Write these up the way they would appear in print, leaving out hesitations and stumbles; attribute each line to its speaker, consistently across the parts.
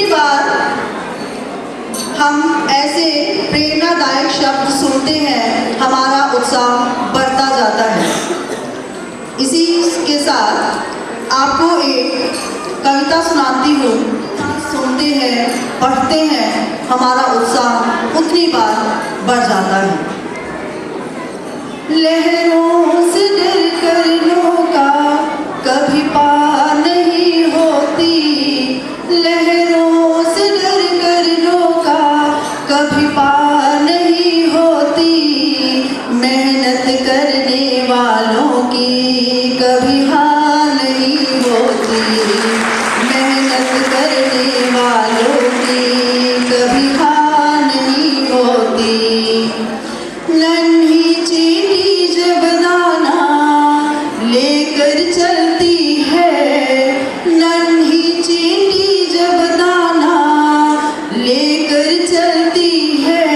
Speaker 1: जितनी बार हम ऐसे प्रेरणादायक शब्द सुनते हैं हमारा उत्साह बढ़ता जाता है। इसी के साथ आपको एक कविता सुनाती हूँ। सुनते हैं, पढ़ते हैं, हमारा उत्साह उतनी बार बढ़ जाता है। लहरों से डर कर नौका कभी पार नहीं होती, लहरों से डर कर नौका कभी पार नहीं होती, मेहनत करने वालों की कभी हार नहीं होती, मेहनत करने वालों की कभी हार नहीं होती। नन्ही चींटी जब दाना लेकर चलती है, नन्ही चींटी जब दाना लेकर चलती है,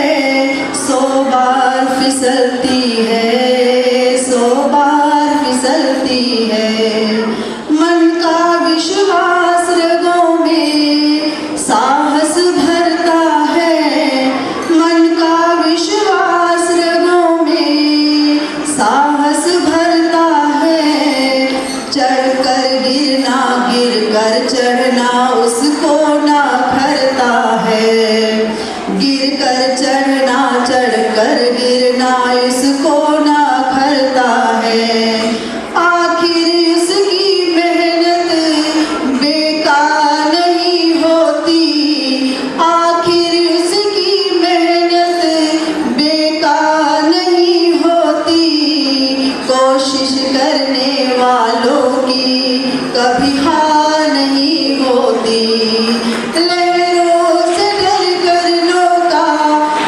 Speaker 1: 100 बार फिसलती है, 100 बार फिसलती है। मन का विश्वास रगों में साहस भरता है, मन का विश्वास रगों में साहस भरता है। चढ़कर गिरना, गिरकर चढ़ना उसको ना खरता है, गिरकर चढ़ना, चढ़कर गिरना इसको ना खरता है। आखिर उसकी मेहनत बेकार नहीं होती, आखिर उसकी मेहनत बेकार नहीं होती, कोशिश करने वालों की कभी हार नहीं होती। लहरों से डर कर नौका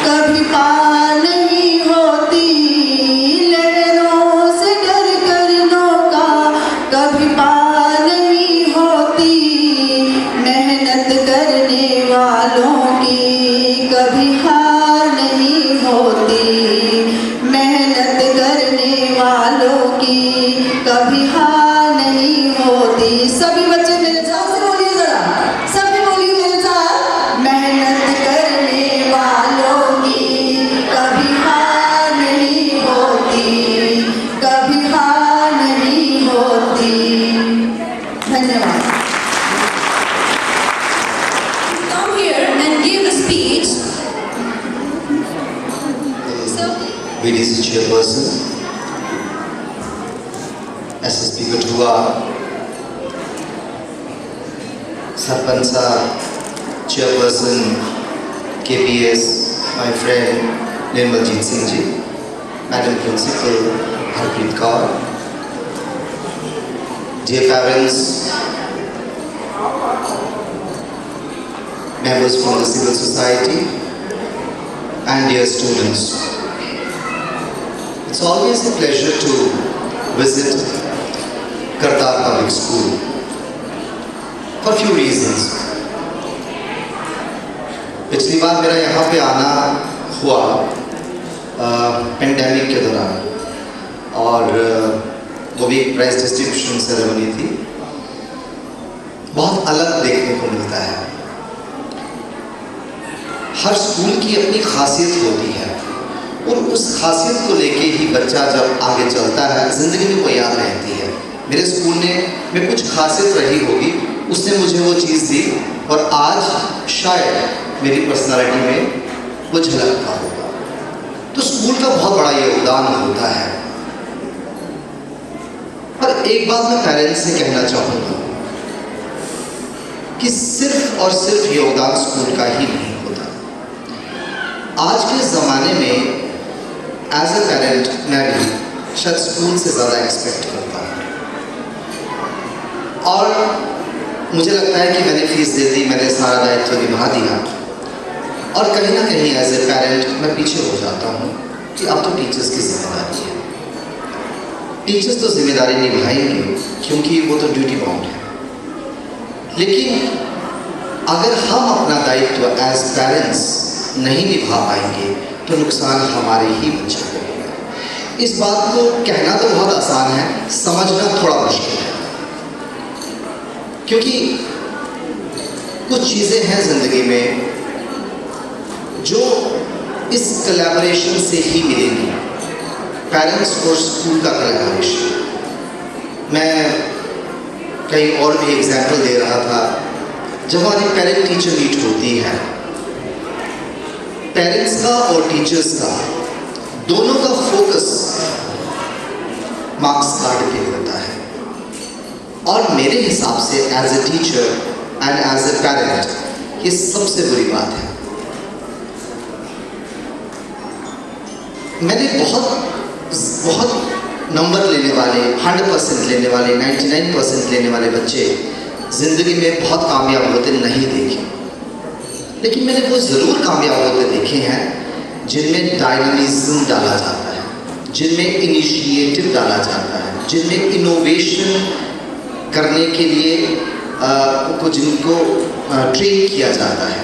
Speaker 1: कभी पार नहीं होती, लहरों से डर कर नौका कभी पार नहीं होती, मेहनत करने वालों की कभी हार नहीं होती, मेहनत करने वालों की कभी हार नहीं होती। सभी बच्चे मेरे साथ से बोलिए जरा, सभी बोलिए मेरे साथ। मेहनत करने वालों की कभी हार नहीं होती, कभी हार नहीं होती। धन्यवाद।
Speaker 2: Come here and give a speech. So,
Speaker 3: VDC chairperson, SSP Kathua, Sarpanch chairperson, KPS, my friend Nirmaljeet Singh ji, Madam Principal Harpreet Kaur, dear parents, members from the civil society, and dear students. It's always a pleasure to visit Kartar Public School for few reasons. पिछली बार मेरा यहाँ पे आना हुआ pandemic के दौरान और वो भी प्राइज डिस्ट्रीब्यूशन सेरेमनी थी। बहुत अलग देखने को मिलता है। हर स्कूल की अपनी खासियत होती है और उस खासियत को लेके ही बच्चा जब आगे चलता है ज़िंदगी में वो याद रहती है। मेरे स्कूल में कुछ खासियत रही होगी, उसने मुझे वो चीज़ दी और आज शायद मेरी पर्सनालिटी में वो झलकता होगा। तो स्कूल का बहुत बड़ा योगदान होता है। पर एक बात मैं पेरेंट्स से कहना चाहूँगा कि सिर्फ और सिर्फ योगदान स्कूल का ही नहीं होता। आज के ज़माने में एज ए पेरेंट मैं भी शायद स्कूल से ज़्यादा एक्सपेक्ट करता हूँ और मुझे लगता है कि मैंने फीस दे दी, मैंने सारा दायित्व निभा दिया और कहीं ना कहीं एज ए पेरेंट मैं पीछे हो जाता हूँ कि अब तो टीचर्स की जिम्मेदारी है। टीचर्स तो जिम्मेदारी निभाएंगे क्योंकि वो तो ड्यूटी बाउंड है, लेकिन अगर हम अपना दायित्व एज पेरेंट्स नहीं निभा पाएंगे तो नुकसान हमारे ही बच्चे को होगा। इस बात को कहना तो बहुत आसान है, समझना थोड़ा मुश्किल है, क्योंकि कुछ चीज़ें हैं ज़िंदगी में जो इस कोलैबोरेशन से ही मिलेंगी, पेरेंट्स और स्कूल का कोलैबोरेशन। मैं कई और भी एग्जाम्पल दे रहा था। जब हमारी पेरेंट टीचर मीट होती है, पेरेंट्स का और टीचर्स का दोनों का फोकस मार्क्स कार्ड पे होता है। और मेरे हिसाब से as a teacher and as a parent ये सबसे बुरी बात है। मैंने बहुत नंबर लेने वाले, 100% लेने वाले, 99% लेने वाले बच्चे ज़िंदगी में बहुत कामयाब होते नहीं देखे, लेकिन मैंने वो ज़रूर कामयाब होते देखे हैं जिनमें डायनामिज्म डाला जाता है, जिनमें इनिशिएटिव डाला जाता है, जिनमें इनोवेशन करने के लिए जिनको ट्रेन किया जाता है।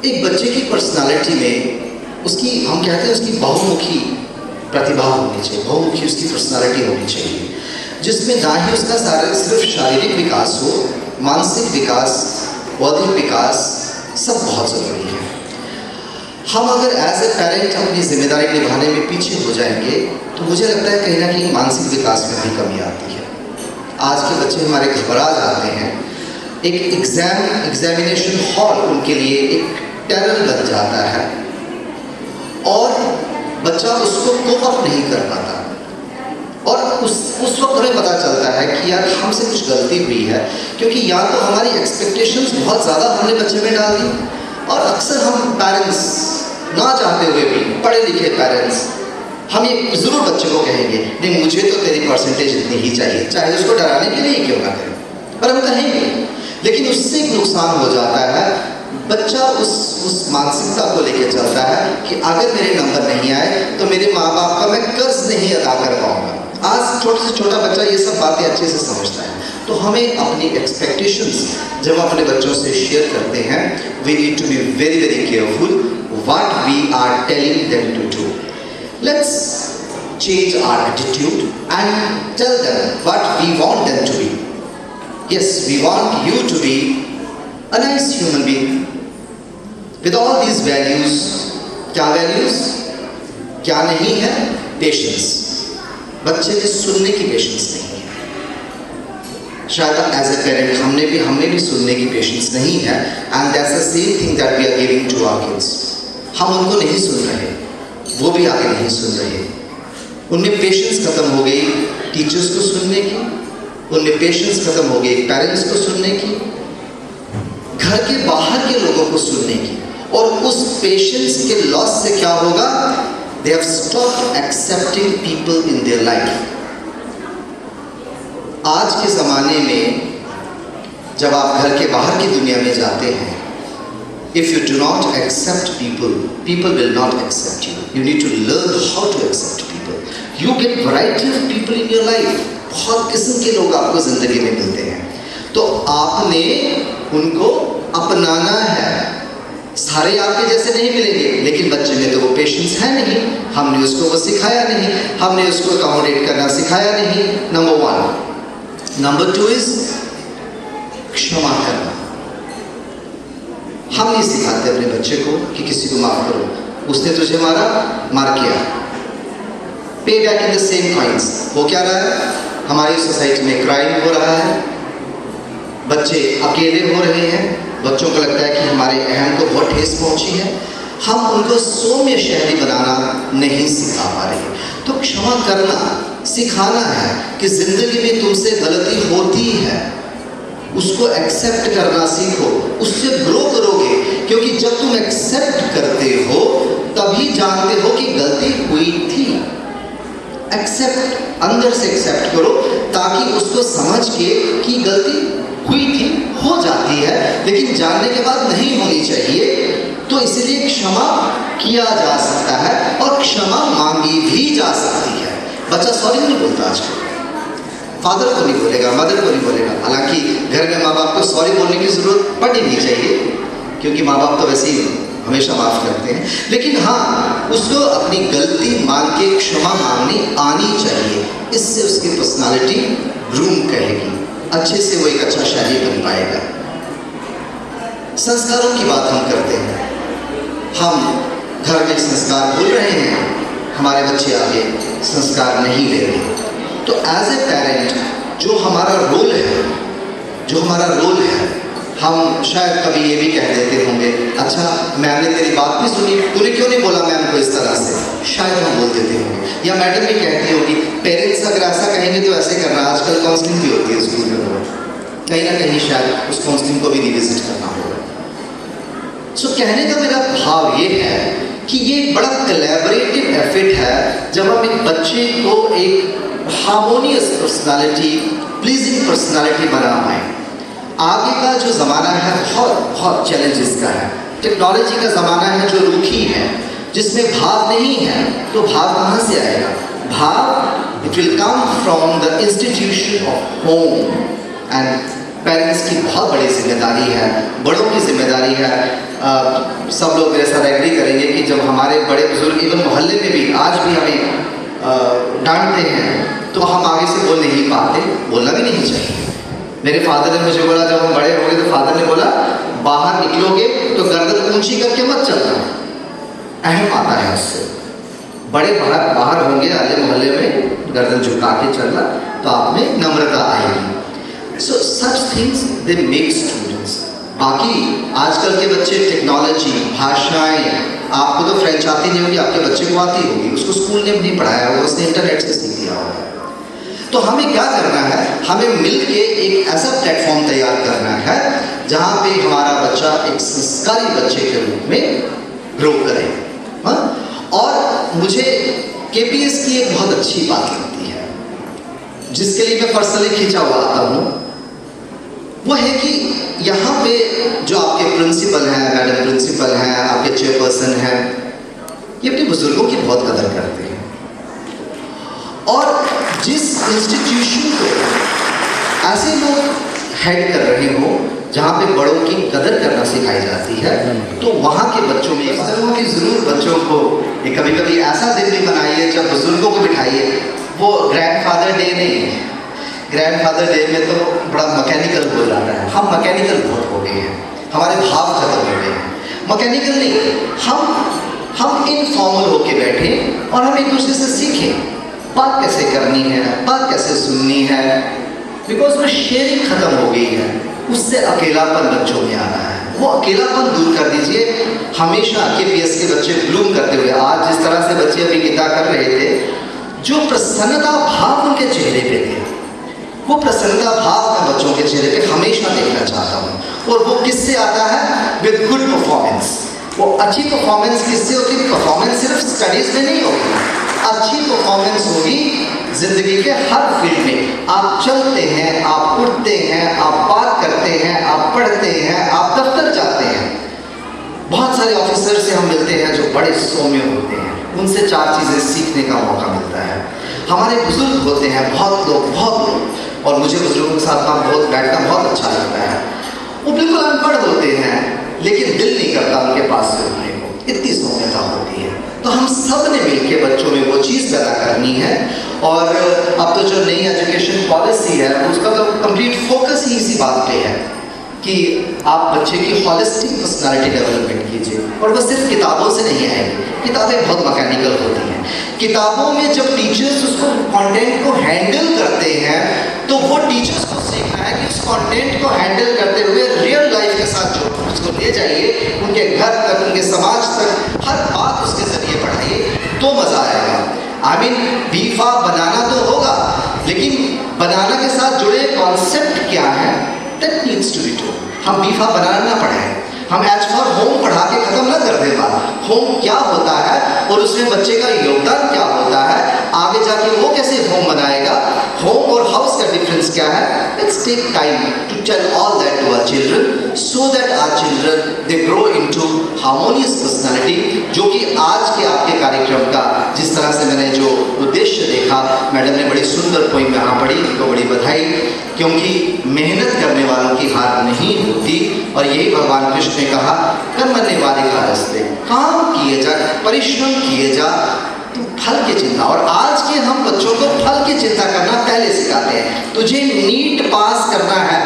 Speaker 3: एक बच्चे की पर्सनालिटी में उसकी, हम कहते हैं उसकी बहुमुखी प्रतिभा होनी चाहिए, बहुमुखी उसकी पर्सनालिटी होनी चाहिए, जिसमें ना ही उसका सिर्फ शारीरिक विकास हो, मानसिक विकास, बौद्धिक विकास सब बहुत ज़रूरी है। हम अगर एज ए पेरेंट अपनी जिम्मेदारी निभाने में पीछे हो जाएंगे तो मुझे लगता है कहीं ना कहीं मानसिक विकास में भी कमी आती है। आज के बच्चे हमारे घबरा जाते हैं। एक एग्जामिनेशन हॉल उनके लिए एक टेरर बन जाता है और बच्चा उसको कोप अप नहीं कर पाता। और उस वक्त हमें पता चलता है कि यार हमसे कुछ गलती हुई है, क्योंकि या तो हमारी एक्सपेक्टेशंस बहुत ज़्यादा हमने बच्चे में डाल दी, और अक्सर हम पेरेंट्स ना चाहते हुए भी, पढ़े लिखे पेरेंट्स, हम ये ज़रूर बच्चे को कहेंगे नहीं मुझे तो तेरी परसेंटेज इतनी ही चाहिए, चाहे उसको डराने के लिए क्यों ना करें, पर हम कहेंगे। लेकिन उससे एक नुकसान हो जाता है, बच्चा उस मानसिकता को लेकर चलता है कि अगर मेरे नंबर नहीं आए तो मेरे माँ बाप का मैं कर्ज नहीं अदा कर पाऊंगा। आज छोटे से छोटा बच्चा ये सब बातें अच्छे से समझता है। तो हमें अपनी एक्सपेक्टेशंस जब हम अपने बच्चों से शेयर करते हैं, we need to be very very careful what we are telling them to do. Let's change our attitude and tell them what we want them to be. Yes, we want you to be a nice human being with all these values. क्या values? क्या नहीं है? Patience. बच्चे में सुनने की patience नहीं है। शायद एज ए पेरेंट हमने भी सुनने की पेशेंस नहीं है, and that's the same thing that we are giving to our kids. हम उनको नहीं सुन रहे, वो भी आगे नहीं सुन रहे। उनमें पेशेंस खत्म हो गई टीचर्स को सुनने की, उनमें पेशेंस खत्म हो गई पेरेंट्स को सुनने की, घर के बाहर के लोगों को सुनने की। और उस पेशेंस के लॉस से क्या होगा? They have stopped accepting people in their life. आज के ज़माने में जब आप घर के बाहर की दुनिया में जाते हैं, if you do not accept people, people will not accept you. You need to learn how to accept people. You get variety of people in your life. बहुत किस्म के लोग आपको ज़िंदगी में मिलते हैं, तो आपने उनको अपनाना है। सारे आपके जैसे नहीं मिलेंगे, लेकिन बच्चे में तो वो पेशेंस है नहीं, हमने उसको वो सिखाया नहीं, हमने उसको अकोमोडेट करना सिखाया नहीं। नंबर 1। नंबर 2 इज क्षमा करना। हम नहीं सिखाते अपने बच्चे को कि किसी को माफ करो, उसने तुझे मारा, मार किया, पे back in the same coins. हो क्या रहा है? हमारी सोसाइटी में क्राइम हो रहा है, बच्चे अकेले हो रहे हैं, बच्चों को लगता है कि हमारे अहम को बहुत ठेस पहुंची है, हम उनको सौम्य शहरी बनाना नहीं सिखा पा रहे। तो क्षमा करना सिखाना है कि जिंदगी में तुमसे गलती होती है, उसको एक्सेप्ट करना सीखो, उससे ग्रो करोगे। क्योंकि जब तुम एक्सेप्ट करते हो तभी जानते हो कि गलती हुई थी। एक्सेप्ट, अंदर से एक्सेप्ट करो ताकि उसको समझ के कि गलती हुई थी, हो जाती है, लेकिन जानने के बाद नहीं होनी चाहिए। तो इसलिए क्षमा किया जा सकता है और क्षमा मांगी भी जा सकती है। बच्चा सॉरी नहीं बोलता आजकल, फादर को नहीं बोलेगा, मदर को नहीं बोलेगा। हालांकि घर में माँ बाप को सॉरी बोलने की जरूरत पड़नी नहीं चाहिए, क्योंकि माँ बाप तो वैसे ही हमेशा माफ करते हैं। लेकिन हाँ, उसको अपनी गलती मान के क्षमा मांगनी आनी चाहिए। इससे उसकी पर्सनालिटी ग्रूम करेगी, अच्छे से वो एक अच्छा शहरी बन पाएगा। संस्कारों की बात हम करते हैं, हम घर में संस्कार भूल रहे हैं, हमारे बच्चे आगे संस्कार नहीं ले रहे। तो एज ए पेरेंट जो हमारा रोल है, हम शायद कभी ये भी कह देते होंगे, अच्छा मैम ने तेरी बात भी सुनी, तूने क्यों नहीं बोला मैम को इस तरह से, शायद हम बोल देते होंगे। या मैडम भी कहती होगी, पेरेंट्स अगर ऐसा कहेंगे तो ऐसे करना। आजकल काउंसलिंग भी होती है स्कूल में, कहीं ना कहीं शायद उस काउंसलिंग को भी रिविजिट करना होगा। सो कहने का मेरा भाव ये है कि ये बड़ा कोलैबोरेटिव एफर्ट है जब हम एक बच्चे को एक हार्मोनियस पर्सनालिटी, प्लीजिंग पर्सनालिटी बना पाए। आगे का जो ज़माना है बहुत चैलेंजेस का है। टेक्नोलॉजी का ज़माना है जो रूखी है, जिसमें भाव नहीं है, तो भाव कहाँ से आएगा? भाव it will come from the institution of home. And parents की बहुत बड़ी जिम्मेदारी है, बड़ों की जिम्मेदारी है। सब लोग मेरे साथ एग्री करेंगे कि जब हमारे बड़े बुजुर्ग इवन मोहल्ले में भी आज भी हमें डांटते हैं तो हम आगे से बोल नहीं पाते, बोलना भी नहीं चाहिए। मेरे फादर ने मुझे बोला, जब हम बड़े हो गए तो फादर ने बोला, बाहर निकलोगे तो गर्दन ऊंची करके मत चलना, अहम आता है उससे। बड़े बाहर होंगे अगले मोहल्ले में, गर्दन झुका के चलना, तो आप में नम्रता आएगी। So such things they make students. बाकी आजकल के बच्चे टेक्नोलॉजी, भाषाएं, आपको तो फ्रेंच आती नहीं होगी, आपके बच्चे को आती होगी, उसको स्कूल ने नहीं पढ़ाया होगा, उसने इंटरनेट से सीख लिया होगा। तो हमें क्या करना है? हमें मिलके एक ऐसा प्लेटफॉर्म तैयार करना है जहाँ पे हमारा बच्चा एक संस्कारी बच्चे के रूप में ग्रो करे। और मुझे KPS की एक बहुत अच्छी बात लगती है, जिसके लिए मैं पर्सनली खींचा हुआ आता हूँ, वो है कि यहाँ पे जो आपके प्रिंसिपल हैं, मैडम प्रिंसिपल हैं, आपके चेयरपर्सन हैं, ये अपने बुजुर्गों की बहुत कदर करते हैं। और जिस इंस्टीट्यूशन को ऐसे लोग हेड कर रहे हो जहाँ पे बड़ों की कदर करना सिखाई जाती है, तो वहाँ के बच्चों में बुजुर्गों की ज़रूर बच्चों को कभी कभी ऐसा दिन भी बनाइए जब बुजुर्गों को बिठाइए। वो ग्रैंडफादर डे नहीं है, ग्रैंडफादर डे में तो बड़ा मैकेनिकल हो जाता है। हम मैकेनिकल बहुत हो गए हैं, हमारे भाव खत्म हो गए हैं। मैकेनिकल नहीं, हम इनफॉर्मल होके बैठे और हम एक दूसरे से सीखें बात कैसे करनी है, बात कैसे सुननी है, बिकॉज वो शेयरिंग खत्म हो गई है। उससे अकेलापन बच्चों में आ रहा है, वो अकेलापन दूर कर दीजिए। हमेशा KPS के बच्चे ब्लूम करते हुए, आज जिस तरह से बच्चे अभी गीता कर रहे थे, जो प्रसन्नता भाव उनके चेहरे पे थे, वो प्रसन्नता भाव मैं बच्चों के चेहरे पे हमेशा देखना चाहता हूँ। और वो किससे आता है? With good performance. वो अच्छी परफॉर्मेंस किससे होती है? परफॉर्मेंस सिर्फ स्टडीज में नहीं होगी, अच्छी परफॉर्मेंस होगी जिंदगी के हर फील्ड में। आप चलते हैं, आप उठते हैं, आप बात करते हैं, आप पढ़ते हैं, आप दफ्तर जाते हैं। बहुत सारे ऑफिसर से हम मिलते हैं जो बड़े सौम्य होते हैं, उनसे 4 चीज़ें सीखने का मौका मिलता है। हमारे बुजुर्ग होते हैं बहुत लोग, और मुझे बुजुर्गों के साथ बैठना बहुत अच्छा लगता है। वो बिल्कुल अनपढ़ होते हैं लेकिन दिल नहीं करता उनके पास से उठने को, इतनी सौम्यता होती है। तो हम सब ने मिलकर बच्चों में वो चीज़ पैदा करनी है। और अब तो जो नई एजुकेशन पॉलिसी है उसका तो कंप्लीट फोकस ही इसी बात पे है कि आप बच्चे की हॉलिस्टिक पर्सनालिटी डेवलपमेंट कीजिए। और वो सिर्फ किताबों से नहीं आएगी, किताबें बहुत मैकेनिकल होती हैं। किताबों में जब टीचर्स उसको कंटेंट को हैंडल करते हैं तो वो टीचर्स को सीखना है कि उस कंटेंट को हैंडल करते हुए रियल लाइफ के साथ जो उसको ले जाइए, उनके घर तक, उनके समाज तक, हर बात उसके जरिए पढ़ाइए, तो मज़ा आएगा। बीफा बनाना तो होगा, लेकिन बनाना के साथ जुड़े कॉन्सेप्ट क्या है, that needs to be told. हम बीफा बनाना ना पढ़ाएं, हम एज फॉर होम पढ़ा के खत्म ना कर दें बात। होम क्या होता है और उसमें बच्चे का योगदान क्या होता है, आगे जाके वो कैसे होम बनाएगा, होम और हाउस का डिफरेंस क्या है। Let's take time to tell all that to our children so that our children they grow into harmonious personality. जो कि आज के आपके कार्यक्रम का जिस तरह से मैंने जो उद्देश्य देखा, मैडम ने बड़ी सुंदर पोइम यहाँ पढ़ी, तो बड़ी बधाई, क्योंकि मेहनत करने वालों की हार नहीं होती। और यही भगवान कृष्ण ने कहा, कर्मण्य वाधिका रस्ते, काम किए जा, परिश्रम किए जा, तो फल की चिंता। और आज के हम बच्चों को फल की चिंता करना पहले सिखाते हैं। तुझे नीट पास करना है,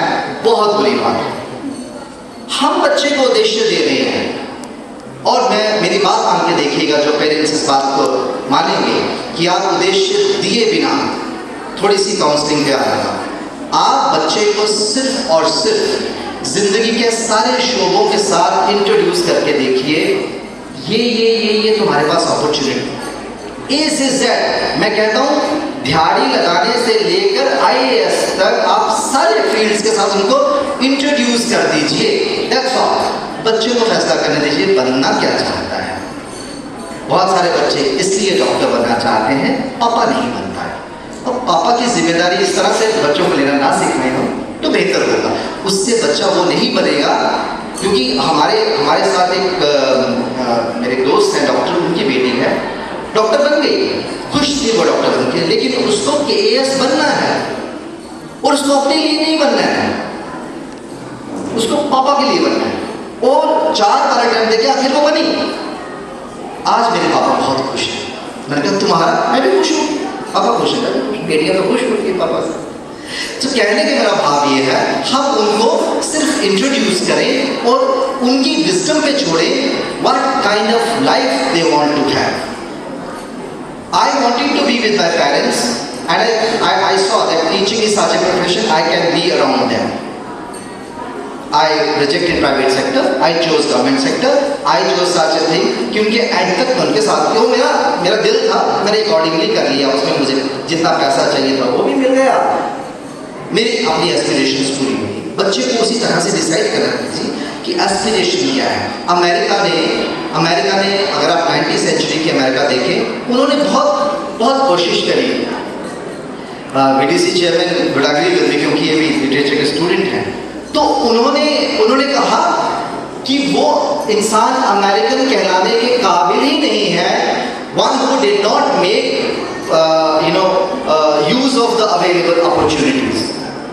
Speaker 3: बहुत बुरी बात है। हम बच्चे को उद्देश्य दे रहे हैं, और मेरी बात मान के देखिएगा, जो पेरेंट्स इस बात को मानेंगे कि आप उद्देश्य दिए बिना थोड़ी सी काउंसलिंग पे आएगा, आप बच्चे को सिर्फ और सिर्फ जिंदगी के सारे शोबों के साथ इंट्रोड्यूस करके देखिए, ये तुम्हारे पास अपॉर्चुनिटी इज दैट। मैं कहता हूँ दिहाड़ी लगाने से लेकर IAS तक आप सारे फील्ड्स के साथ उनको इंट्रोड्यूस कर दीजिए। That's all. बच्चे को फैसला करने दीजिए बनना क्या चाहता है। बहुत सारे बच्चे इसलिए डॉक्टर बनना चाहते हैं, पापा नहीं बनता है, और पापा की जिम्मेदारी इस तरह से बच्चों को लेना ना सीखने हो तो बेहतर होगा। उससे बच्चा वो नहीं बनेगा, क्योंकि हमारे साथ एक मेरे दोस्त हैं डॉक्टर, उनकी बेटी है डॉक्टर बन गई, खुश थी वो डॉक्टर बन के, लेकिन उसको KAS बनना है, और उसको अपने लिए नहीं बनना है, उसको पापा के लिए बनना है, और 4 बार अटेम्प्ट देके आखिर वो बनी। आज मेरे पापा बहुत खुश हैं। मैंने कहा तुम्हारा, मैं भी खुश हूँ, पापा खुश है, बेटियां तो खुश होती है पापा से। तो कहने के मेरा भाव ये है, हम उनको सिर्फ इंट्रोड्यूस करें और उनकी विजडम पे छोड़ें, what kind of life they want to have. I wanted to be with my parents, and I saw that teaching is such a profession I can be around them. I rejected private sector, I chose government sector, I chose such a thing कि उनके and तक उनके साथ, क्यों मेरा दिल था, मैंने अकॉर्डिंगली कर लिया, उसमें मुझे जितना पैसा चाहिए था वो भी मिल गया, मेरी अपनी एस्पिरेशंस पूरी हुई। बच्चे को उसी तरह से डिसाइड करना चाहिए कि एस्पिरेशन क्या है। अमेरिका ने अगर आप 19वीं सेंचुरी की अमेरिका देखें, उन्होंने बहुत कोशिश करी। VDC chairman would agree with me, क्योंकि ये भी लिटरेचर के स्टूडेंट हैं, तो उन्होंने कहा कि वो इंसान अमेरिकन कहलाने के काबिल ही नहीं है, one who did not make use of the available opportunities.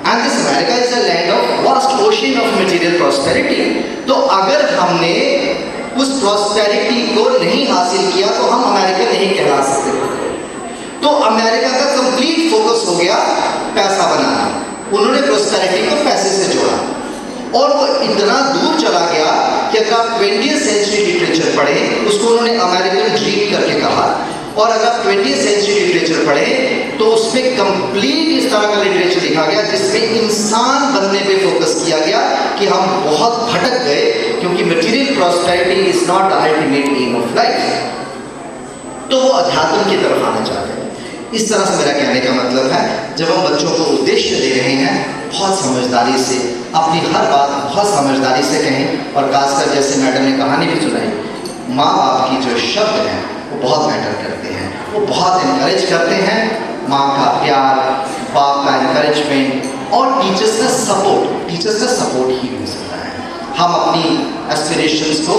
Speaker 3: And this America is a land of vast ocean of material prosperity. तो अगर हमने उस प्रॉस्पेरिटी को नहीं हासिल किया तो हम अमेरिकन नहीं कहला सकते। तो अमेरिका का कंप्लीट फोकस हो गया पैसा बनाना, उन्होंने प्रॉस्पेरिटी को पैसे से जोड़ा, और वो इतना दूर चला गया कि अगर आप 20वीं सेंचुरी लिटरेचर पढ़ें, उसको उन्होंने अमेरिकन ड्रीम करके कहा, और अगर आप 20वीं सेंचुरी लिटरेचर पढ़ें तो उसमें कंप्लीट इस तरह का लिटरेचर लिखा गया जिसमें इंसान बनने पे फोकस किया गया कि हम बहुत भटक गए, क्योंकि material prosperity is not the ultimate aim of life. तो वो अध्यात्म की तरफ आना चाहते हैं। इस तरह से मेरा कहने का मतलब है, जब हम बच्चों को उद्देश्य दे रहे हैं, बहुत समझदारी से अपनी हर बात बहुत समझदारी से कहें, और खासकर जैसे मैडम ने कहानी भी सुनाई, माँ बाप की जो शब्द हैं वो बहुत मैटर करते हैं, वो बहुत इनकरेज करते हैं। माँ का प्यार, बाप का इनकरेजमेंट और टीचर्स का सपोर्ट ही हो सकता है। हम अपनी एस्पिरेशंस को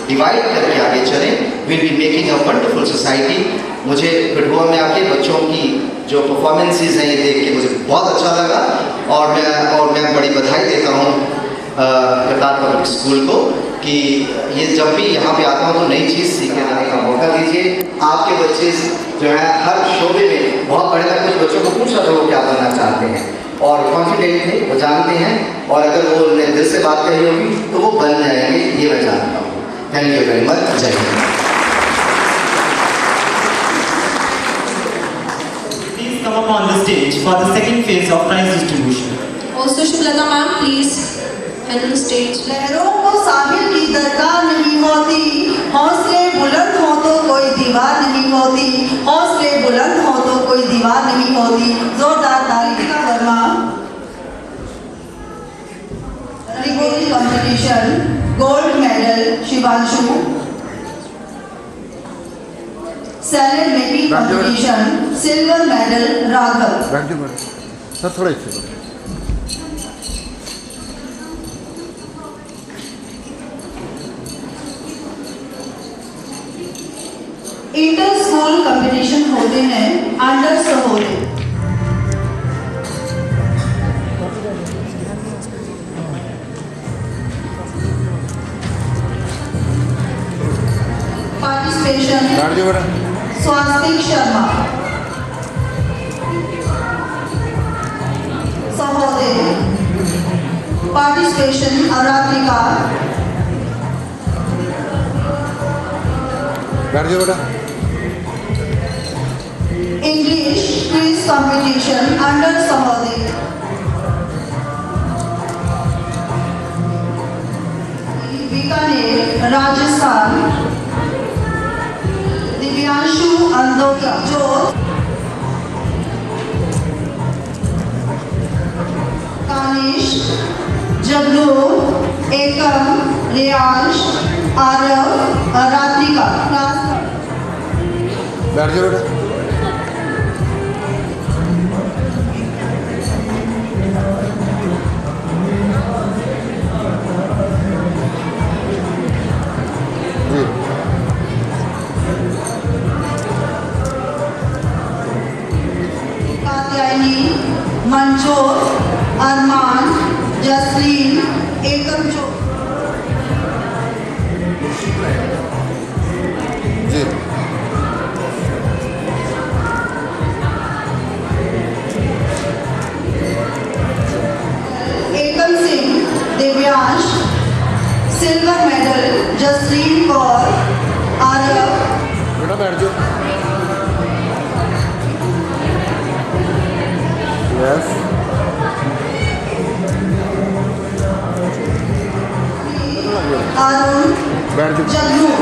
Speaker 3: डिवाइड करके आगे चलें, will be making a wonderful society. मुझे पिटुआ में आके बच्चों की जो परफॉर्मेंसेस हैं ये देख के मुझे बहुत अच्छा लगा, और मैं बड़ी बधाई देता हूँ करतार पब्लिक स्कूल को कि ये जब भी यहाँ पे आता हूँ तो नई चीज़ सीखने आने का मौका दीजिए। आपके बच्चे जो है हर शोबे में बहुत बड़े कुछ बच्चों को पूछा था वो क्या बनना चाहते हैं, और कॉन्फिडेंट थे, वो जानते हैं, और अगर वो दिल से बात कही होगी तो वो बन जाएंगे, ये मैं जानता हूँ। Thank you very much. जय Hind.
Speaker 4: Please come up on the stage for the second phase of prize distribution.
Speaker 2: Also, Shubhlata ma'am, please head on the stage.
Speaker 1: लहरों को साहिल की दरकार नहीं होती, हौसले बुलंद हो तो कोई दीवार नहीं होती, हौसले बुलंद हो तो कोई दीवार नहीं होती। जोरदार ताली का Varma. Rangoli competition gold medal Shivanshu. Salad making competition silver medal Raghav.
Speaker 5: Sir थोड़ा इसे
Speaker 1: इंटर स्कूल कंपटीशन होते हैं under Sahodaya. Participation Swastik Sharma. Sahodaya participation Navratri का
Speaker 5: बैठ जाओ बेटा।
Speaker 1: English quiz competition under Sahodaya Bikaner Rajasthan Divyanshu Andoya जो कानिश जगनूर एकम रियांश आरव रात्रिका क्लास
Speaker 5: बैठ जाओ बेटा। जी
Speaker 1: कात्यायनी मंजोर अरमान जसलीन एकम जो
Speaker 5: जी
Speaker 1: एकम सिंह दिव्यांश सिल्वर मेडल जसलीन कौर आरव
Speaker 5: बेटा बैठ जाओ। यस
Speaker 1: अरुण
Speaker 5: बैठ जाओ।
Speaker 1: जगनूर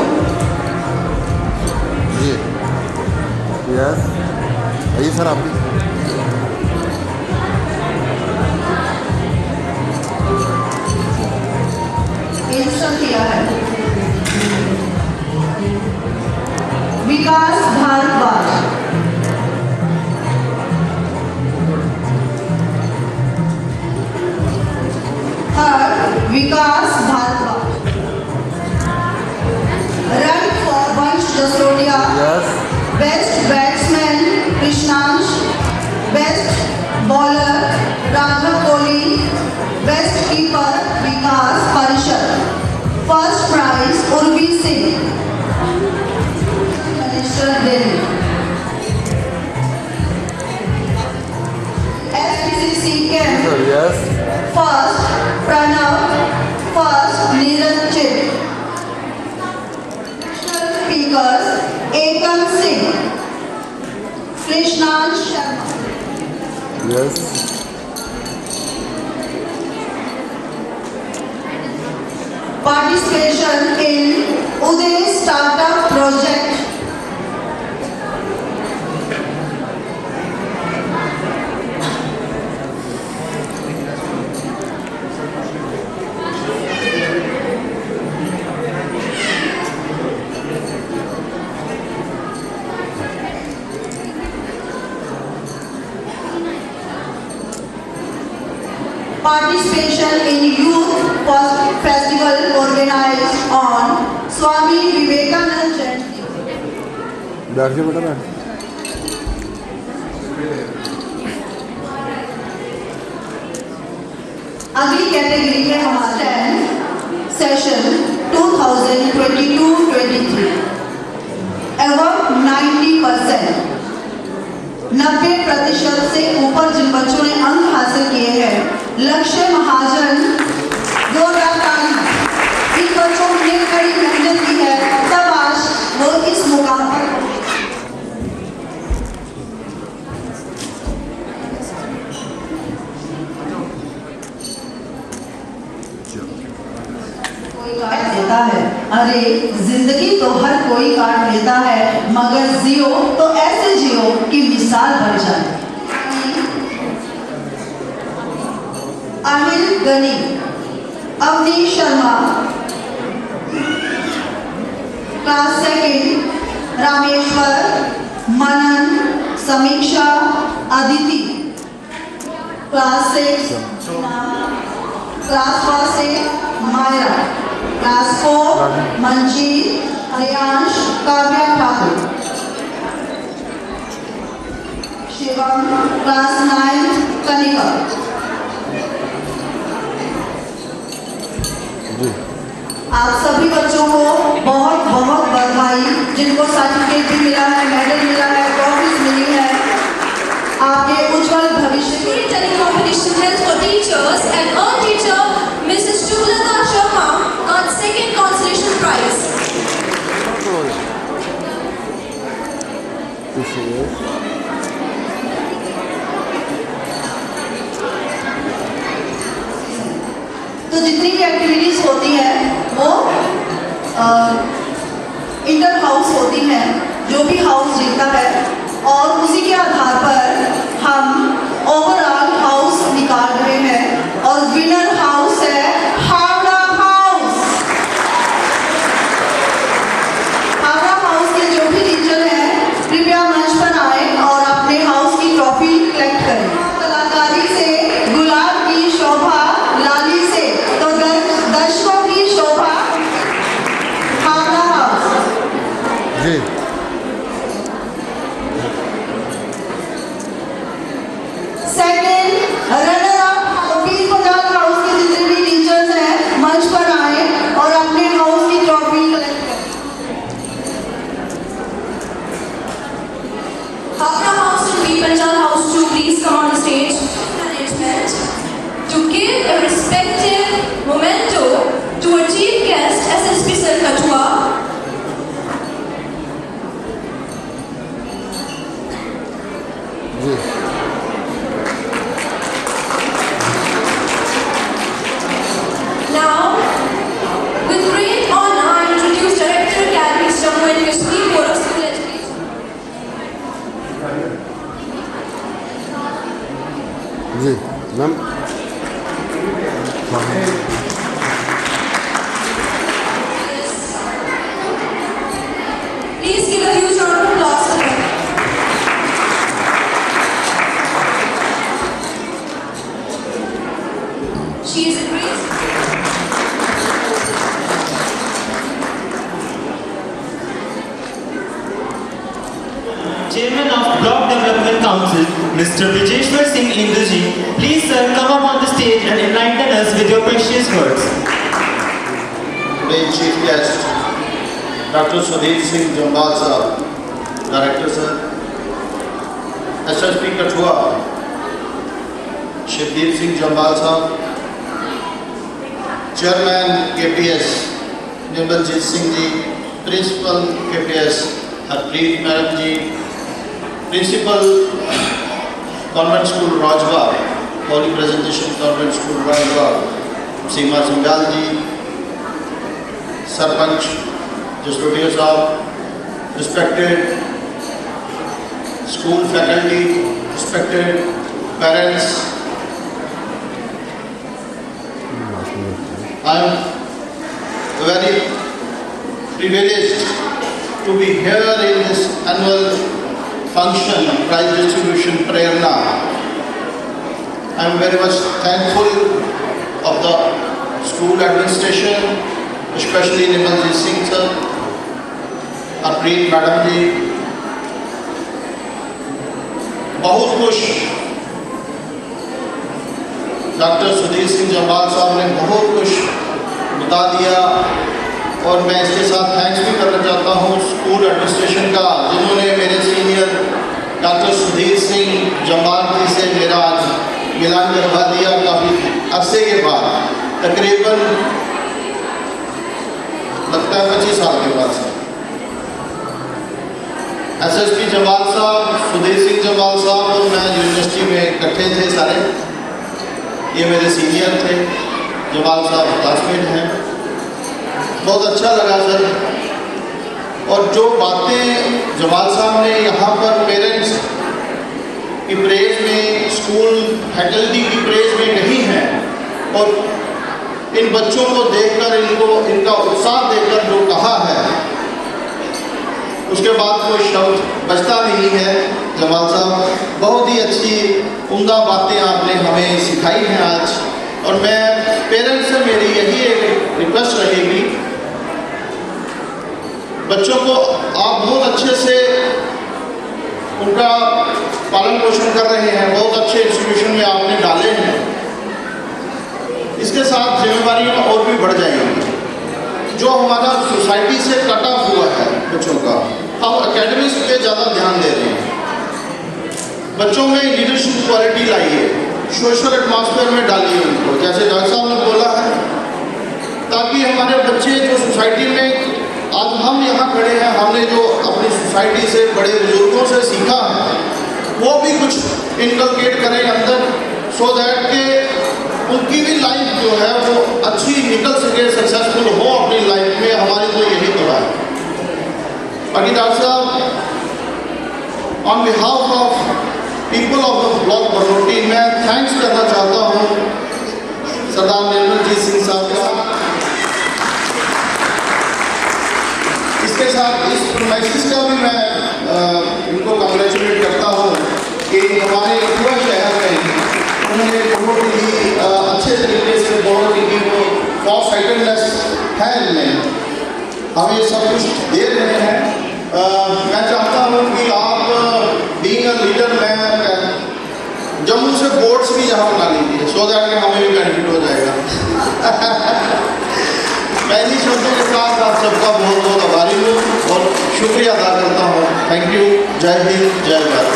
Speaker 5: जी यस आइए सर आप भी।
Speaker 1: इंस्टॉल किया है Vikas Bhardwaj third Vikas Bhardwaj run for Vansh Jasrotia
Speaker 5: yes
Speaker 1: best batsman Krishnansh best bowler Raghav Kohli best keeper Vikas Parishad first prize Urvi Singh minister Delhi SPCC camp
Speaker 5: sir yes
Speaker 1: first Pranav first Neeraj Chit speakers Ekam Singh Krishnansh Sharma
Speaker 5: yes
Speaker 1: participation in Uday Startup Project. Participation in Youth Festival organized on Swami Vivekanand Jayanti.
Speaker 5: बैठ जाओ बेटा बैठ।
Speaker 1: अगली category है हमारा session 2022-23 एवं 90% 90% से ऊपर जिन बच्चों ने अंक हासिल किए हैं लक्ष्य महाजन जोरदार इन बच्चों ने कड़ी मेहनत की है तब आज वो इस मुकाम पर कोई काट देता है अरे जिंदगी तो हर कोई काट लेता है मगर जियो तो ऐसे जियो कि मिसाल बन जाए अनिल गनी अवनी शर्मा क्लास सेकेंड रामेश्वर मनन समीक्षा अदिति क्लास 6 क्लास 4 से मायरा क्लास 4 मंजीत हरियांश काव्या ठाकुर शिवम क्लास 9 कनिका आप सभी बच्चों को बहुत बहुत बधाई जिनको सर्टिफिकेट भी मिला है मेडल मिला है ट्रॉफीज मिली है आपके उज्जवल भविष्य
Speaker 2: Storytelling competition held for teachers and all teacher Shuklata Sharma got second consolation prize.
Speaker 1: तो जितनी भी एक्टिविटीज होती है वो इंटर हाउस होती हैं, जो भी हाउस जीतता है और उसी के आधार पर हम ओवरऑल हाउस निकाल रहे हैं और विनर हाउस है हावड़ा हाउस। हावड़ा हाउस के जो भी टीचर हैं कृपया मंच पर आए और अपने हाउस की ट्रॉफी कलेक्ट करें। कलाकारी से गुलाब की शोभा लाली से, तो दर्शकों की शोभा हावड़ा हाउस।
Speaker 5: जी
Speaker 1: सेकेंड रनर अप पीर पंजाब हाउस के जितने भी टीचर्स हैं मंच पर आए और अपने हाउस की ट्रॉफी कलेक्ट करें।
Speaker 2: Hapra House and P. Panjal House to please come on the stage. Management to give a respective memento to our chief guest SSP Sir Kathua.
Speaker 5: जी
Speaker 2: Now, with great honor, I introduce Director Academy Jammu and Kashmir Board of School Education.
Speaker 5: जी ma'am
Speaker 2: Please give a huge round of applause for her. She is a great.
Speaker 4: Chairman of Block Development Council, Mr. Vijeshwar Singh Indraji, please sir come up on the stage and enlighten us with your precious words.
Speaker 6: Today's chief guest, Dr. Sudhir Singh Jambal Sahab, Director Sir, SSP Kathua, Shivdeep Singh Jambal Sahab, Chairman KPS, Nirmaljeet Singh Ji, Principal KPS, Harpreet Madam Ji, Principal Convent School Rajbagh, Holy Presentation Convent School Rajbagh, Seema Singhal Ji, Sarpanch, Justodio Sahab, respected school faculty, respected parents, I am very privileged to be here in this annual function, prize distribution, Prerna. I am very much thankful of the school administration, especially Nirmaljeet Singh sir, Harpreet Madam ji, बहुत कुछ doctor Sudhir Singh Jamwal साहब ने बहुत कुछ बता दिया और मैं इसके साथ थैंक्स भी करना चाहता हूँ स्कूल एडमिनिस्ट्रेशन का, जिन्होंने मेरे सीनियर डॉक्टर सुधीर सिंह जम्बाल जी से मेरा आज मिलान करवा दिया काफ़ी अरसे के बाद, तकरीबन लगता है 25 साल के बाद से। SSP जम्बाल साहब, सुधीर सिंह जम्बाल साहब और मैं यूनिवर्सिटी में इकट्ठे थे सारे, ये मेरे सीनियर थे, जम्बाल साहब क्लासमेट हैं। बहुत अच्छा लगा सर, और जो बातें जमाल साहब ने यहाँ पर पेरेंट्स की प्रेज में, स्कूल फैकल्टी की प्रेज में नहीं है, और इन बच्चों को देखकर, इनका उत्साह देखकर जो कहा है, उसके बाद कोई शब्द बचता नहीं है। जमाल साहब, बहुत ही अच्छी उम्दा बातें आपने हमें सिखाई हैं आज, और मैं पेरेंट्स से मेरी यही एक रिक्वेस्ट रहेगी, बच्चों को आप बहुत अच्छे से उनका पालन पोषण कर रहे हैं, बहुत अच्छे इंस्टीट्यूशन में आपने डाले हैं, इसके साथ जिम्मेदारियां और भी बढ़ जाएंगी। जो हमारा सोसाइटी से कट ऑफ हुआ है बच्चों का, हम एकेडमिक्स पे ज़्यादा ध्यान दे रहे हैं, बच्चों में लीडरशिप क्वालिटी लाइए, सोशल एटमॉस्फेयर में डालिए उनको, जैसे डॉक्टर साहब ने बोला है ताकि हमारे बच्चे जो सोसाइटी में आज हम यहाँ खड़े हैं, हमने जो अपनी सोसाइटी से बड़े बुजुर्गों से सीखा है वो भी कुछ इनकलकेट करें अंदर, सो दैट के उनकी भी लाइफ जो है वो अच्छी निकल सके, सक्सेसफुल हो अपनी लाइफ में। हमारी तो यही दुआ है। बाकी डॉक्टर साहब, on behalf of people of the block Barnoti मैं थैंक्स करना चाहता हूँ सरदार निर्मलजीत सिंह साहब का। इसके साथ इस प्रोमाइसिस का भी मैं इनको कंग्रेचुलेट करता हूँ कि हमारे पूरा शहर में उन्होंने बहुत ही अच्छे तरीके से बहुत ही वो फॉर साइटेडनेस है इनमें, हमें सब कुछ दे रहे हैं। मैं चाहता हूँ कि आप बीइंग अ लीडर मैं जम्मू से बोर्ड्स भी यहाँ बना लीजिए, सो दैट कि हमें भी बेनिफिट हो जाएगा। मैं इन्हीं शब्दों के साथ आप सबका बहुत बहुत आभारी हूँ और शुक्रिया अदा करता हूँ। Thank you. जय हिंद, जय Bharat.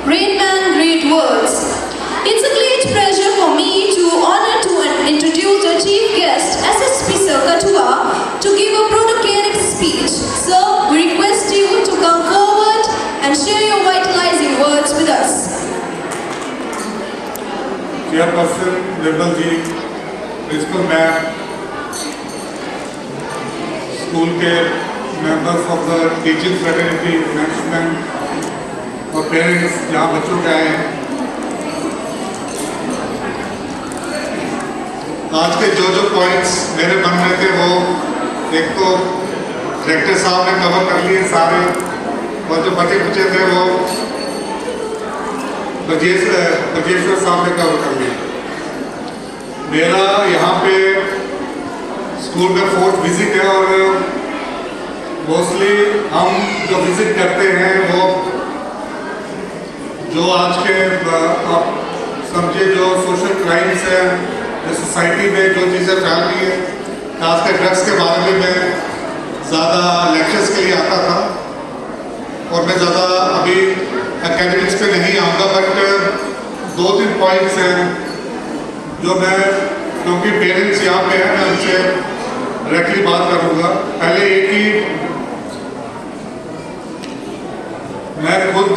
Speaker 2: Great man, great words. It's a great pleasure for me to honor to introduce the chief guest, SSP Sir Kathua, to give a protocolic speech. Sir, we request you to come forward and share your vitalizing words with us.
Speaker 7: Chairperson Nirmal ji, Principal Ma'am, school के members of the teaching fraternity, management और parents जहाँ बच्चों के आए हैं, आज के जो पॉइंट्स मेरे मन में थे वो एक तो डायरेक्टर साहब ने कवर कर लिए सारे, और जो बचे कुचे थे वो ब्रजेश्वर साहब ने कवर कर लिए। मेरा यहाँ पे स्कूल में 4th विजिट है और मोस्टली हम जो विजिट करते हैं वो जो आज के आप समझे जो सोशल क्राइम्स है, जो सोसाइटी में जो चीज़ें फैल रही है, खासकर ड्रग्स के बारे में मैं ज़्यादा लेक्चर्स के लिए आता था और मैं ज़्यादा अभी एकेडमिक्स पे नहीं आऊँगा, बट 2-3 पॉइंट्स हैं जो मैं, क्योंकि पेरेंट्स यहाँ पे हैं, मैं उनसे डायरेक्टली बात करूँगा। पहले एक ही, मैं खुद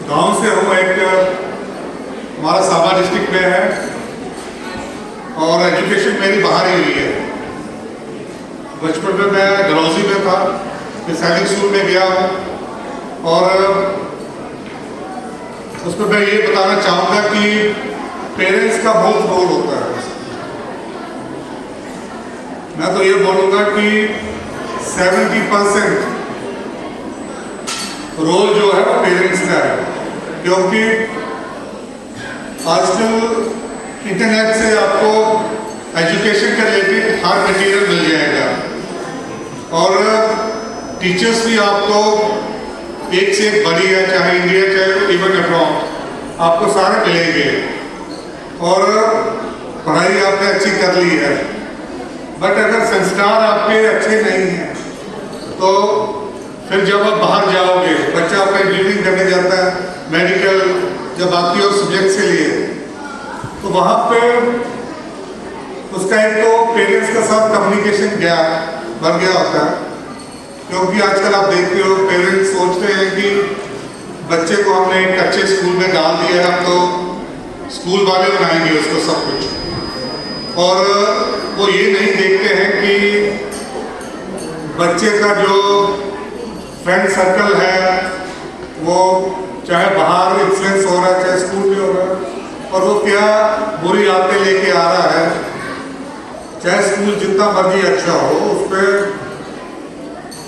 Speaker 7: गांव से हूँ, एक हमारा साबा डिस्ट्रिक्ट में है और एजुकेशन मेरी बाहर ही हुई है। बचपन में मैं डलहौजी में था, मैं सैनिक स्कूल में गया हूँ और उसमें मैं ये बताना चाहूँगा कि पेरेंट्स का बहुत रोल होता है। मैं तो ये बोलूँगा कि 70% रोल जो है वो पेरेंट्स का है, क्योंकि आजकल इंटरनेट से आपको एजुकेशन के रिलेटेड हर मटेरियल मिल जाएगा और टीचर्स भी आपको एक से एक बड़ी है, चाहे इंडिया चाहे इवन अब्रॉड, आपको सारे मिलेंगे और पढ़ाई आपने अच्छी कर ली है। बट अगर संस्कार आपके अच्छे नहीं हैं तो फिर जब आप बाहर जाओगे, बच्चा आपका इंजीनियरिंग करने जाता है, मेडिकल या बाकी और सब्जेक्ट्स के लिए, तो वहाँ पे उसका एक तो पेरेंट्स के साथ कम्युनिकेशन गैप बढ़ गया होता है, क्योंकि आजकल आप देखते हो पेरेंट्स सोचते हैं कि बच्चे को हमने एक अच्छे स्कूल में डाल दिया है, अब तो स्कूल वाले बनाएंगे उसको सब कुछ, और वो ये नहीं देखते हैं कि बच्चे का जो फ्रेंड सर्कल है वो चाहे बाहर इन्फ्लुएंस हो रहा है चाहे स्कूल में हो रहा है, और वो क्या बुरी आदतें लेके आ रहा है। चाहे स्कूल जितना मर्जी अच्छा हो, उस पर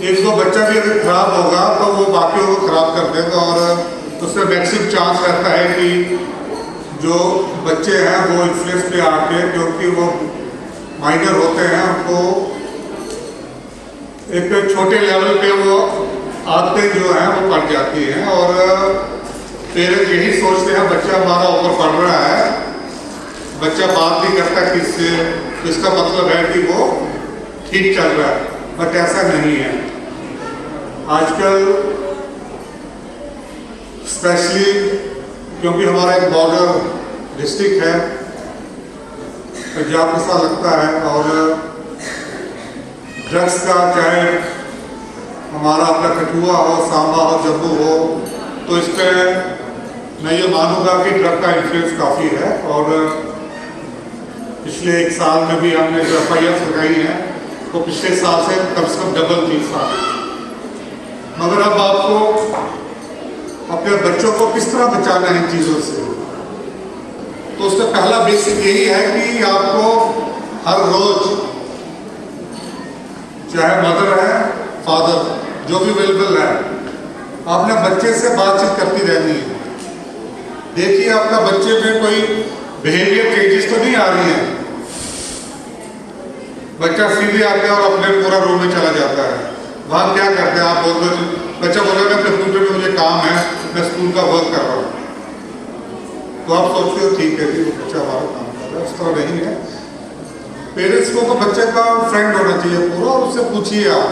Speaker 7: एक दो बच्चा भी अगर खराब होगा तो वो बाकियों को खराब कर देगा, और उसमें मैक्सिमम चांस रहता है कि जो बच्चे हैं वो इन्फ्लुएंस पे आके, क्योंकि वो माइनर होते हैं, उनको एक छोटे लेवल पे वो आदतें जो हैं वो पड़ जाती हैं, और पेरेंट्स यही सोचते हैं बच्चा हमारा ऊपर पढ़ रहा है, बच्चा बात नहीं करता किससे, इसका मतलब है कि वो ठीक चल रहा है, बट ऐसा नहीं है। आजकल स्पेशली क्योंकि हमारा एक बॉर्डर डिस्ट्रिक्ट है, पंजाब सा लगता है। और ड्रग्स का चाहे हमारा अपना कठुआ हो, सांबा हो, जम्मू हो, तो इस पर मैं ये मानूंगा कि ड्रग का इन्फ्लुएंस काफ़ी है। और पिछले 1 साल में भी हमने जो FIR लगाई हैं तो पिछले साल से कम डबल 3 साल। मगर अब आपको अपने बच्चों को किस तरह बचाना है इन चीज़ों से, तो उसका पहला बेसिक यही है कि आपको हर रोज, चाहे मदर है फादर जो भी अवेलेबल है, आपने बच्चे से बातचीत करती रहनी है। देखिए आपका बच्चे में कोई बिहेवियर चेंजेस तो नहीं आ रही है। बच्चा सीधे आते हैं और अपने पूरा रूम में चला जाता है। वहाँ क्या करते हैं, आप बोल दो, बच्चा बोलेगा कंप्यूटर में मुझे काम है, मैं स्कूल का वर्क कर रहा हूँ, तो आप सोचते हो ठीक है जी वो बच्चा हमारा काम कर रहा है। उस तरह नहीं है। पेरेंट्स को तो बच्चे का फ्रेंड होना चाहिए पूरा, और उससे पूछिए आप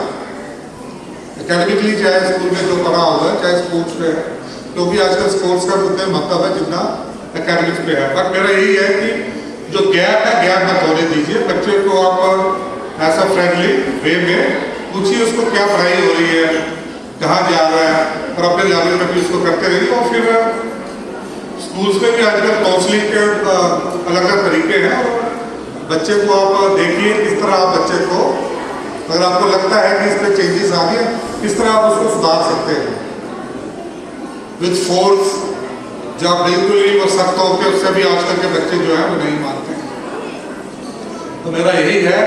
Speaker 7: एकेडमिकली, चाहे स्कूल में जो पढ़ा होगा, चाहे स्पोर्ट्स पे है, क्योंकि आजकल स्पोर्ट्स का उतना महत्व है जितना एकेडमिक्स पे है। बट मेरा यही है कि जो गैप है, गैप मत होने दीजिए। बच्चे को आप ऐसा फ्रेंडली वे में पूछिए उसको क्या पढ़ाई हो रही है, कहाँ जा रहा है, और अपने लेवल में भी उसको करते रहिए। और फिर स्कूल्स में भी आजकल काउंसलिंग के अलग अलग तरीके हैं, और बच्चे को आप देखिए किस तरह आप बच्चे को, अगर आपको लगता है कि इस पर चेंजेस आ गए, किस तरह आप उसको सुधार सकते हैं। विद फोर्स जब बिल्कुल ही वो सख्त होकर, उससे भी आजकल के बच्चे जो हैं वो नहीं मानते। तो मेरा यही है,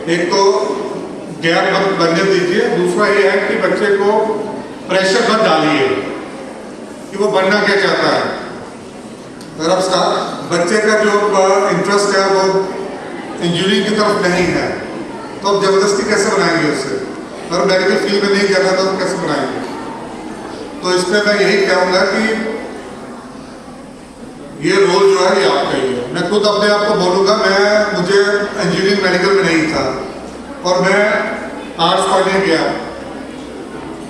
Speaker 7: एक तो गैप मत बनने दीजिए, दूसरा ये है कि बच्चे को प्रेशर मत डालिए कि वो बनना क्या चाहता है। अगर आप बच्चे का जो इंटरेस्ट है वो इंजीनियरिंग की तरफ नहीं है, तो आप जबरदस्ती कैसे बनाएंगे उससे। अगर मेडिकल फील्ड में नहीं जाना तो कैसे बनाएंगे। तो इसमें मैं यही कहूँगा कि ये रोल जो है ये आपका ही है। मैं खुद अपने आप को बोलूँगा, मुझे इंजीनियरिंग मेडिकल में नहीं था और मैं आर्ट्स पढ़ने गया,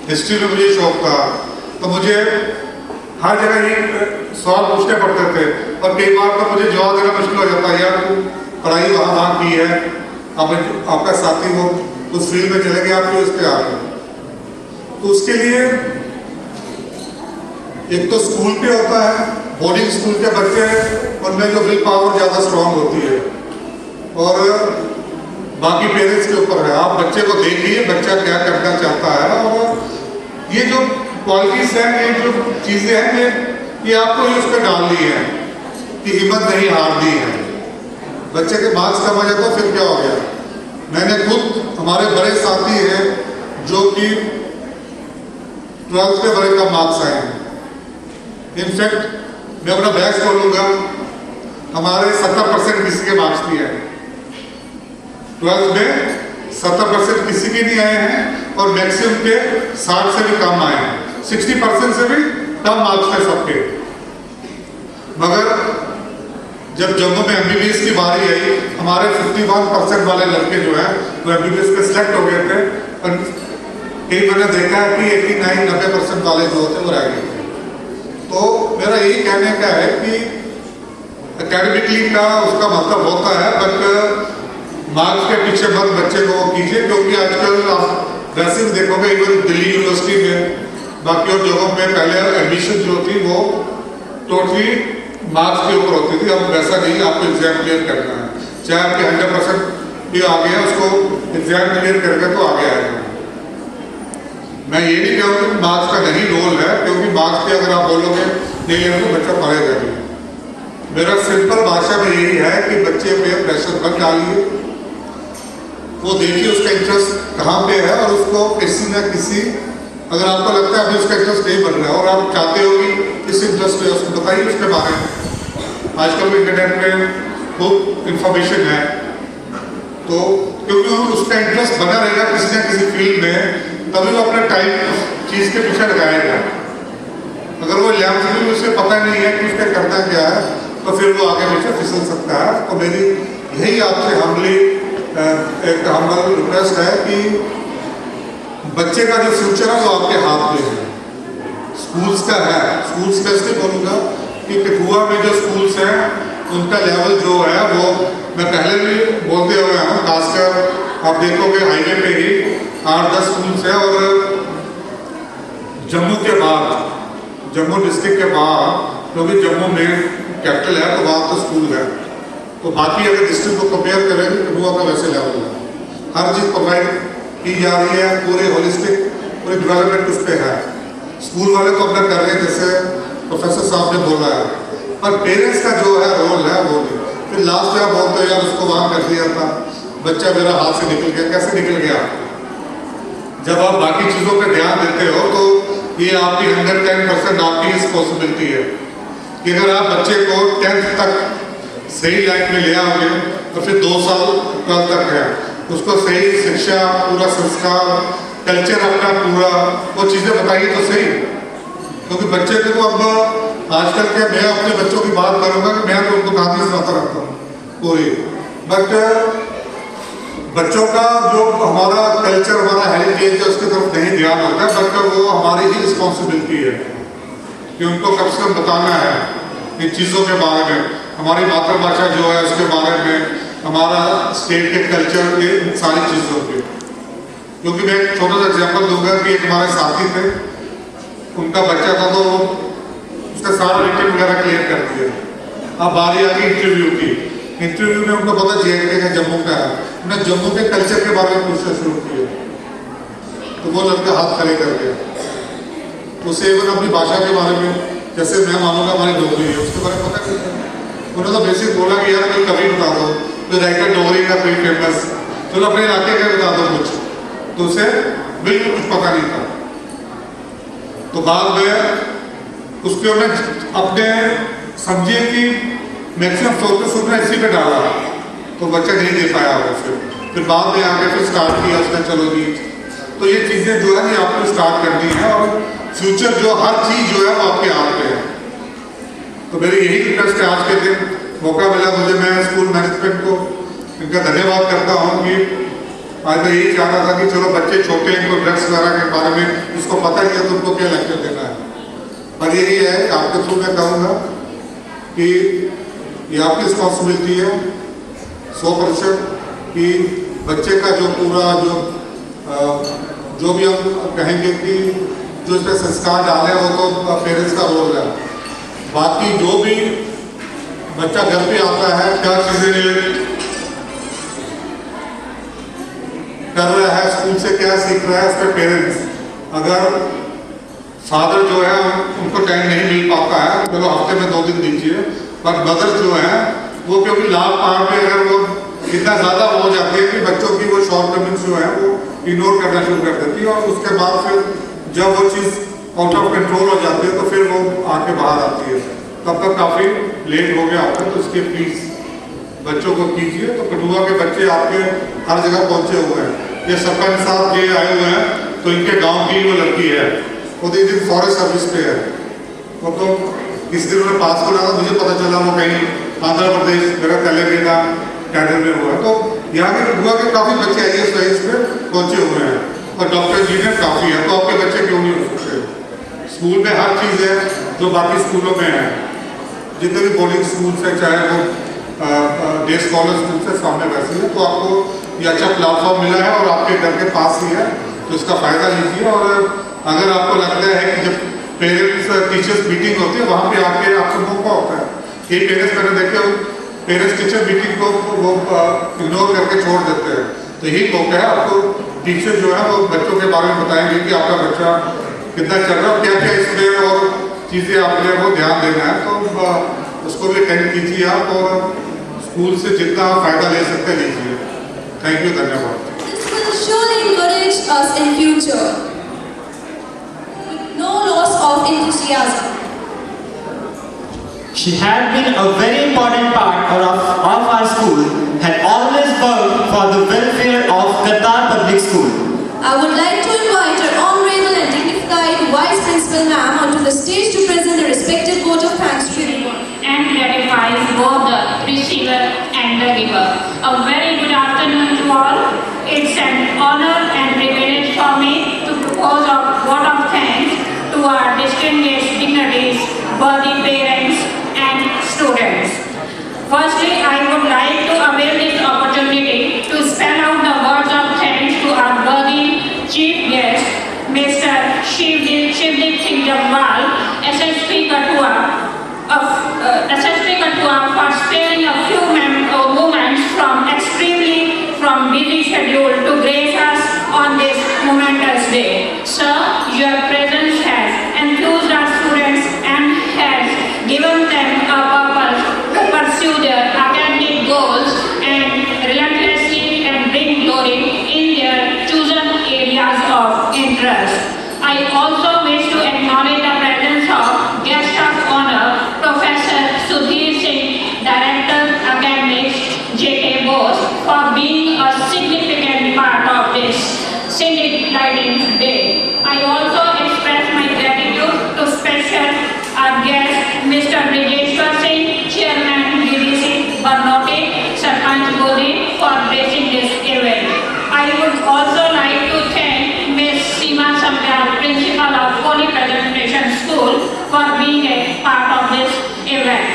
Speaker 7: हिस्ट्री में मुझे शौक था, तो मुझे हर जगह ये सवाल पूछने पड़ते थे, और कई बार तो मुझे जवाब देना मुश्किल हो जाता है, यार तू पढ़ाई वहाँ की है, अब आपका साथी वो उस फील्ड में चले गए, आप क्यों इस पे आ गए। तो उसके लिए एक तो स्कूल पे होता है, बोर्डिंग स्कूल के बच्चे, उनमें जो विल पावर ज़्यादा स्ट्रांग होती है, और बाकी पेरेंट्स के ऊपर है। आप बच्चे को देखिए बच्चा क्या करना चाहता है, और ये जो क्वालिटीज हैं, ये जो चीज़ें हैं, ये आपको ही उस पर डालनी है कि हिम्मत नहीं हारनी है। बच्चे के मार्क्स कम आ जाता है, फिर क्या हो गया। मैंने खुद, हमारे बड़े साथी हैं जो कि 12th में बड़े कम मार्क्स आए हैं। इनफैक्ट मैं अपना बैच बोलूँगा, हमारे 70% किसी के मार्क्स नहीं आए 12th में, 70% किसी के नहीं आए हैं, और मैक्सिमम के 60 से भी कम आए हैं, 60% से भी कम मार्क्स थे सबके। मगर जब जम्मू में MBBS की बारी आई, हमारे 51% वाले लड़के जो हैं वो MBBS पे सिलेक्ट हो गए थे, और कई मैंने देखा है कि 89-90% वाले जो होते वो रह गए थे। तो मेरा यही कहने का है कि एकेडमिकली का उसका मतलब होता है, बट मार्क्स के पीछे मत बच्चे को कीजिए, क्योंकि आजकल आप वैसे भी देखोगे, इवन दिल्ली यूनिवर्सिटी में, बाकी और जगहों में पहले एडमिशन जो थी वो टोटली मार्क्स के ऊपर होती थी। अब वैसा नहीं, आपको एग्जाम क्लियर करना है, चाहे आपके 100% भी आ गया, उसको एग्जाम क्लियर करके तो आगे आएगा। मैं ये नहीं कहूँगा कि मार्क्स का नहीं रोल है, क्योंकि मार्क्स पे अगर आप बोलोगे नहीं है तो बच्चा पढ़ेगा नहीं। मेरा सिंपल भाषा में यही है कि बच्चे पे प्रेशर मत डालिए, वो देखिए उसका इंटरेस्ट कहाँ पे है, और उसको किसी न किसी, अगर आपको लगता है अभी उसका इंटरेस्ट नहीं बन रहा है और आप चाहते हो कि किस इंटरेस्ट पे, उसको बताइए उसके बारे में। आजकल इंटरनेट में खूब इंफॉर्मेशन है, तो क्योंकि उसका इंटरेस्ट बना रहेगा किसी न किसी फील्ड में, तभी वो अपना टाइम चीज़ के पीछे लगाएगा। अगर वो लैब में भी उसे पता नहीं है कि उसका करना क्या है, तो फिर वो आगे पीछे फिसल सकता है। तो मेरी यही आपसे हम्बली एक हम्बल रिक्वेस्ट है कि बच्चे का जो फ्यूचर है वो आपके हाथ में है, स्कूल्स का है। स्कूल्स का इसलिए बोलूँगा कि कठुआ में जो स्कूल्स हैं उनका लेवल जो है वो मैं पहले भी बोलते हुए हूँ, खासकर आप देखोगे हाईवे पे ही 8-10 स्कूल है और जम्मू के बाद, जम्मू डिस्ट्रिक्ट के बाद, क्योंकि जम्मू में कैपिटल है तो वहाँ तो स्कूल है, तो बाकी अगर डिस्ट्रिक्ट को कंपेयर करें तो कठुआ का वैसे लेवल है, हर चीज़ प्रोवाइड की जा रही है, पूरे होलिस्टिक पूरी डेवलपमेंट उस पर है। स्कूल वाले तो अपना कर रहे हैं जैसे प्रोफेसर साहब ने बोला है, पर पेरेंट्स का जो है रोल है वो नहीं। फिर लास्ट में आप बोलते हो यार उसको वहाँ कर दिया था, बच्चा मेरा हाथ से निकल गया, कैसे निकल गया? जब आप बाकी चीज़ों पर ध्यान देते हो तो ये आपकी 110% आपकी रिस्पॉन्सिबिलिटी है कि अगर आप बच्चे को 10th तक सही लाइन में ले आओगे तो फिर 2 साल 12 तक है, उसको सही शिक्षा, पूरा संस्कार, कल्चर अपना पूरा वो चीज़ें बताइए तो सही। क्योंकि बच्चे को अब आजकल के, मैं अपने बच्चों की बात करूँगा कि मैं तो उनको कहानी सुनाता रहता हूँ पूरी, बट बच्चों का जो हमारा कल्चर, हमारा हेरिटेज है उसकी तरफ नहीं ध्यान होता है, बट वो हमारी ही रिस्पॉन्सिबिलिटी है कि उनको कम से कम बताना है इन चीज़ों के बारे में, हमारी मातृभाषा जो है उसके बारे में, हमारा स्टेट के कल्चर के, सारी चीज़ों के। क्योंकि मैं एक छोटा सा एग्जाम्पल दूंगा कि एक हमारे साथी थे, उनका बच्चा था तो उसका सारा रिटन वगैरह क्लियर कर दिया, अब बारी आ गई इंटरव्यू की। इंटरव्यू में उनको पता JNK का जम्मू का है, उन्होंने जम्मू के कल्चर के बारे में पूछना शुरू किया, तो वो लड़का हाथ खड़े कर गया। उसे इवन अपनी भाषा के बारे में, जैसे मैं मानूंगा हमारी डोगरी है, उसके बारे में पता नहीं था। उन्होंने तो बेसिक बोला कि यार कोई कवि बता दो, कोई राइटर डोगरी का कोई फेमस, चलो अपने इलाके का बता दो कुछ, तो उसे बिल्कुल कुछ पता नहीं था। तो बाद में उसके उन्होंने अपने समझिए कि मैक्सिमम फोकस उसने इसी पे डाला, तो बच्चा नहीं दे पाया वो। फिर बाद में आके फिर स्टार्ट किया उसने, चलो जी। तो ये चीज़ें जो है ये आपको स्टार्ट करनी है, और फ्यूचर जो हर चीज़ जो है वो आपके हाथ पे है। तो मेरी यही रिक्वेस्ट है, आज के दिन मौका मिला मुझे, मैं स्कूल मैनेजमेंट को इनका धन्यवाद करता हूँ कि आज मैं यही चाहता था कि चलो बच्चे छोटे हैं, इनको ड्रग्स वगैरह के बारे में इसको पता नहीं है तो उनको क्या लेक्चर देना है। पर यही है आपके थ्रू मैं कहूँगा कि ये आपकी रिस्पॉन्सिबिलिटी है 100% कि बच्चे का जो पूरा जो भी हम कहेंगे कि जो इस पर संस्कार डाले वो तो पेरेंट्स का रोल है। बाकी जो भी बच्चा घर पे आता है, क्या चीज़ें कर रहा है, स्कूल से क्या सीख रहा है, उस पर पेरेंट्स, अगर फादर जो है उनको टाइम नहीं मिल पाता है, चलो हफ्ते में 2 दिन दीजिए, पर मदर जो है वो क्योंकि लाभ पार पे अगर वो इतना ज़्यादा हो जाती है कि बच्चों की वो शॉर्ट कमिंग्स जो है वो इग्नोर करना शुरू कर देती है, और उसके बाद फिर जब वो चीज़ आउट ऑफ कंट्रोल हो जाती है तो फिर वो आके बाहर आती है, तब तक काफ़ी लेट हो गया होता है। तो इसके प्लीज़ बच्चों को कीजिए। तो कठुआ के बच्चे आपके हर जगह पहुँचे हुए हैं, ये सरपंच साहब ये आए हुए हैं, तो इनके गाँव की वो लड़की है, वो 1 दिन फॉरेस्ट सर्विस पे है, वो तो इस दिन उन्हें पास करा था, मुझे पता चला वो कहीं आंध्र प्रदेश मेरा तेलंगाना कैडर में हुआ है। तो यहाँ के कठुआ के काफ़ी बच्चे IAS पे पहुँचे हुए हैं, और डॉक्टर इंजीनियर काफ़ी है, तो आपके बच्चे क्यों नहीं हो सकते? स्कूल में हर चीज़ है जो बाकी स्कूलों में है, जितने भी बोर्डिंग स्कूल है, चाहे वो डे स्कॉलर स्कूल से सामने वैसे है। तो आपको ये अच्छा प्लेटफॉर्म मिला है और आपके घर के पास ही है, तो इसका फ़ायदा लीजिए। और अगर आपको लगता है कि जब पेरेंट्स टीचर्स मीटिंग होती है वहाँ पे आके आपको मौका होता है, कई पेरेंट्स मैंने देखे पेरेंट्स टीचर मीटिंग को वो इग्नोर करके छोड़ देते हैं, तो यही मौका है, आपको टीचर जो है वो बच्चों के बारे में बताएंगे कि आपका बच्चा कितना चल रहा है, क्या क्या इसमें और चीज़ें आपने वो ध्यान देना है, तो उसको भी अटेंड कीजिए आप, और स्कूल से जितना फ़ायदा ले सकते लीजिए। थैंक यू, धन्यवाद।
Speaker 2: This will surely encourage us in future. No loss of enthusiasm.
Speaker 4: She had been a very important part of our school, had always worked for the welfare of Qatar Public School.
Speaker 2: I would like to invite our honorable and dignified Vice Principal Ma'am onto the stage to present the respected vote of thanks to everyone.
Speaker 8: And gratify both the receiver and the giver. A very good afternoon to all. It's an honor and privilege for me to propose a vote of thanks to our distinguished dignitaries, worthy parents and students. Firstly, I would like to avail trust. I also wish to acknowledge the presence of guest of honor, Professor Sudhir Singh, Director Academics, J.K. Bose, for being a significant part of this scenic lighting day. I also express my gratitude to special guest Mr. Brigeshwar Singh, Chairman DDC Barnote, Sarpanch Godi, for gracing this event. I would also like to thank Ms. Seema Samyal, Principal of Holy Presentation School, for being a part of this event.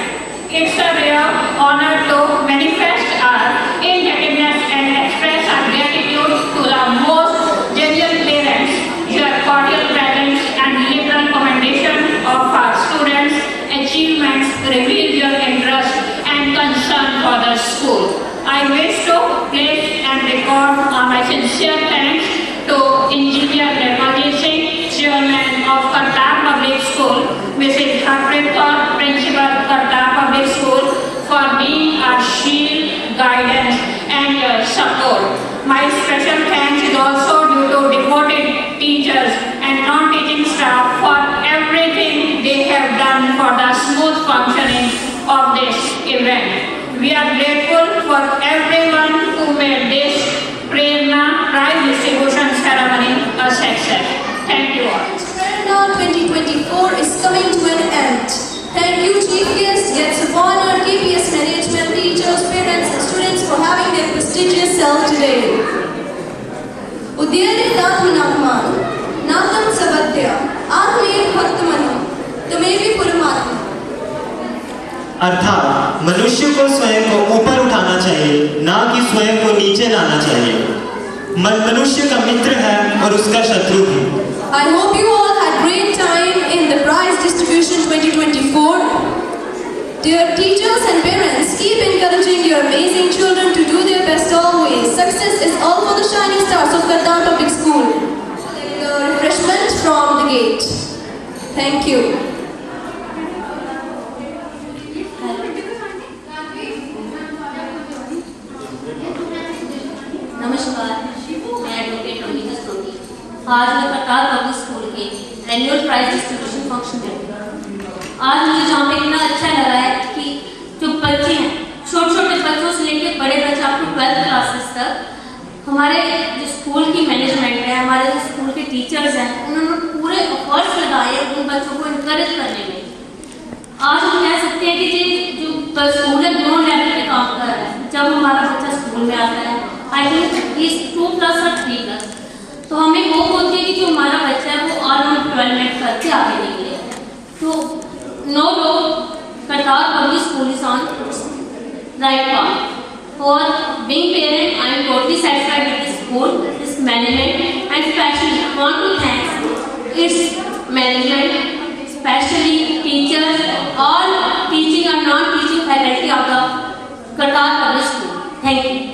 Speaker 8: It's a rare honor to manifest our indebtedness and express our gratitude to the most genuine parents. Your cordial presence and liberal commendation of our students' achievements reveal your interest and concern for the school. I wish to place and record my sincere thanks to Engineer Nirmalji Singh, Chairman of Kartar Public School, Mrs. Harpreet Kaur, Principal Kartar Public School, for being our shield, guidance and your support. My special thanks is also due to devoted teachers and non-teaching staff for everything they have done for the smooth functioning of this event. We are grateful for everyone who made this Prerna prize distribution ceremony a success. Thank you all.
Speaker 2: Prerna 2024 is coming to an end. Thank you, Chief Guest, guests of honor, KPS management, teachers, parents and students for having their prestigious self today. Udyare Nath Nagman, Natham Sabadya, Atme Bhaktamanam, Tamevi Puramatma.
Speaker 4: अर्थात मनुष्य को स्वयं को ऊपर उठाना चाहिए, ना कि स्वयं को नीचे लाना चाहिए। मन मनुष्य का मित्र है और उसका शत्रु भी।
Speaker 2: I hope you all had great time in the prize distribution 2024. Dear teachers and parents, keep encouraging your amazing children to do their best always. Success is all for the shining stars of Kartar Public School. The refreshment from the gate. Thank you.
Speaker 9: नमस्कार, मैं advocate रमीजा Soni. आज मैं Kartar public school के annual prize distribution function में आज मुझे जहाँ पे इतना अच्छा लगा है कि जो बच्चे हैं, छोटे छोटे बच्चों से लेकर बड़े बच्चे आप 12th क्लासेस तक, हमारे जो स्कूल की मैनेजमेंट है, हमारे जो स्कूल के टीचर्स हैं, उन्होंने पूरे एफर्ट्स लगाए उन बच्चों को इनकरेज करने में। आज हम कह सकते हैं कि जो स्कूल है दोनों लेवल पे काम कर रहा है। जब हमारा बच्चा स्कूल में आता है, आई थिंक इज 2+ और 3+, तो हमें होप होती है कि जो हमारा बच्चा है वो और डेवलपमेंट करके आगे निकले। तो no doubt Kartar public school is on right path. For being parent, I am totally satisfied with the school, its management, and especially I want to thank its management, especially teachers, all teaching and non-teaching faculty of the Kartar Public School. Thank you.